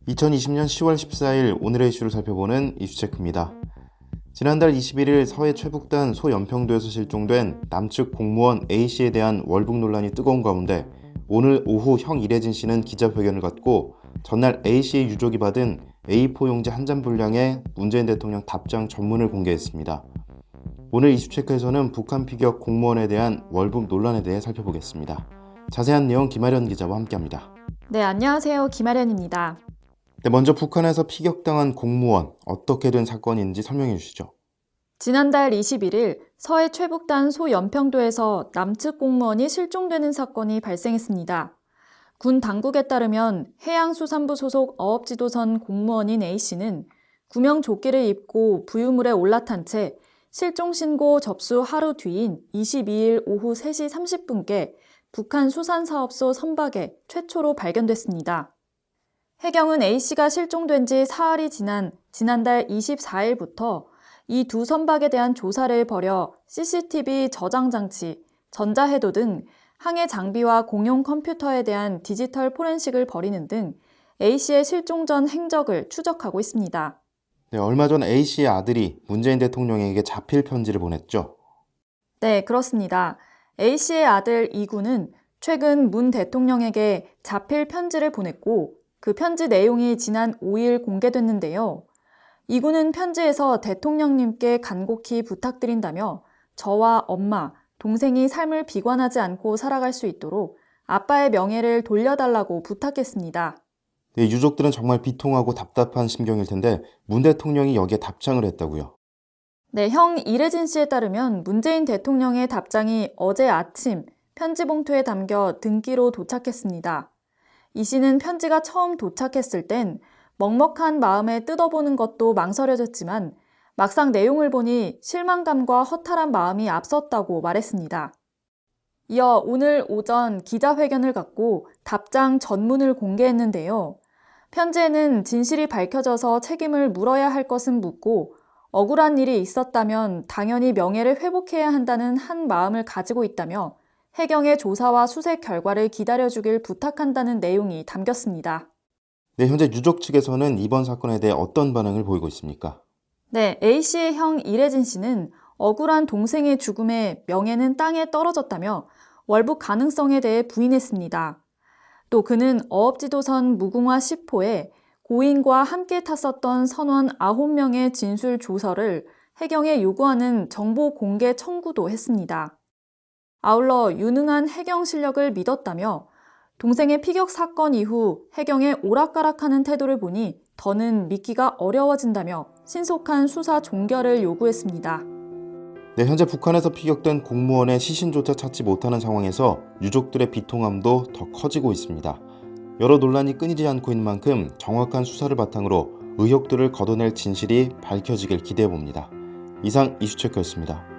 (2020년 10월 14일) 오늘의 이슈를 살펴보는 이슈체크입니다. 지난달 21일 서해 최북단 소연평도에서 실종된 남측 공무원 A씨에 대한 월북 논란이 뜨거운 가운데 오늘 오후 형 이래진 씨는 기자회견을 갖고 전날 A씨의 유족이 받은 A4 용지 한 잔 분량의 문재인 대통령 답장 전문을 공개했습니다. 오늘 이슈체크에서는 북한 피격 공무원에 대한 월북 논란에 대해 살펴보겠습니다. 자세한 내용 김아련 기자와 함께합니다. 네, 안녕하세요. 김아련입니다. 먼저 북한에서 피격당한 공무원, 어떻게 된 사건인지 설명해 주시죠. 지난달 21일 서해 최북단 소연평도에서 남측 공무원이 실종되는 사건이 발생했습니다. 군 당국에 따르면 해양수산부 소속 어업지도선 공무원인 A씨는 구명조끼를 입고 부유물에 올라탄 채 실종신고 접수 하루 뒤인 22일 오후 3시 30분께 북한 수산사업소 선박에 최초로 발견됐습니다. 해경은 A씨가 실종된 지 사흘이 지난 지난달 24일부터 이 두 선박에 대한 조사를 벌여 CCTV 저장 장치, 전자해도 등 항해 장비와 공용 컴퓨터에 대한 디지털 포렌식을 벌이는 등 A씨의 실종 전 행적을 추적하고 있습니다. 네, 얼마 전 A씨의 아들이 문재인 대통령에게 자필 편지를 보냈죠? 네, 그렇습니다. A씨의 아들 이군은 최근 문 대통령에게 자필 편지를 보냈고 그 편지 내용이 지난 5일 공개됐는데요. 이군은 편지에서 대통령님께 간곡히 부탁드린다며 저와 엄마, 동생이 삶을 비관하지 않고 살아갈 수 있도록 아빠의 명예를 돌려달라고 부탁했습니다. 네, 유족들은 정말 비통하고 답답한 심경일 텐데 문 대통령이 여기에 답장을 했다고요? 네, 형 이래진 씨에 따르면 문재인 대통령의 답장이 어제 아침 편지 봉투에 담겨 등기로 도착했습니다. 이 씨는 편지가 처음 도착했을 땐 먹먹한 마음에 뜯어보는 것도 망설여졌지만 막상 내용을 보니 실망감과 허탈한 마음이 앞섰다고 말했습니다. 이어 오늘 오전 기자회견을 갖고 답장 전문을 공개했는데요. 편지에는 진실이 밝혀져서 책임을 물어야 할 것은 묻고 억울한 일이 있었다면 당연히 명예를 회복해야 한다는 한 마음을 가지고 있다며 해경의 조사와 수색 결과를 기다려주길 부탁한다는 내용이 담겼습니다. 네, 현재 유족 측에서는 이번 사건에 대해 어떤 반응을 보이고 있습니까? 네, A씨의 형 이래진 씨는 억울한 동생의 죽음에 명예는 땅에 떨어졌다며 월북 가능성에 대해 부인했습니다. 또 그는 어업지도선 무궁화 10호에 고인과 함께 탔었던 선원 9명의 진술 조서를 해경에 요구하는 정보 공개 청구도 했습니다. 아울러 유능한 해경 실력을 믿었다며 동생의 피격 사건 이후 해경에 오락가락하는 태도를 보니 더는 믿기가 어려워진다며 신속한 수사 종결을 요구했습니다. 네, 현재 북한에서 피격된 공무원의 시신조차 찾지 못하는 상황에서 유족들의 비통함도 더 커지고 있습니다. 여러 논란이 끊이지 않고 있는 만큼 정확한 수사를 바탕으로 의혹들을 걷어낼 진실이 밝혀지길 기대해봅니다. 이상 이슈체크였습니다.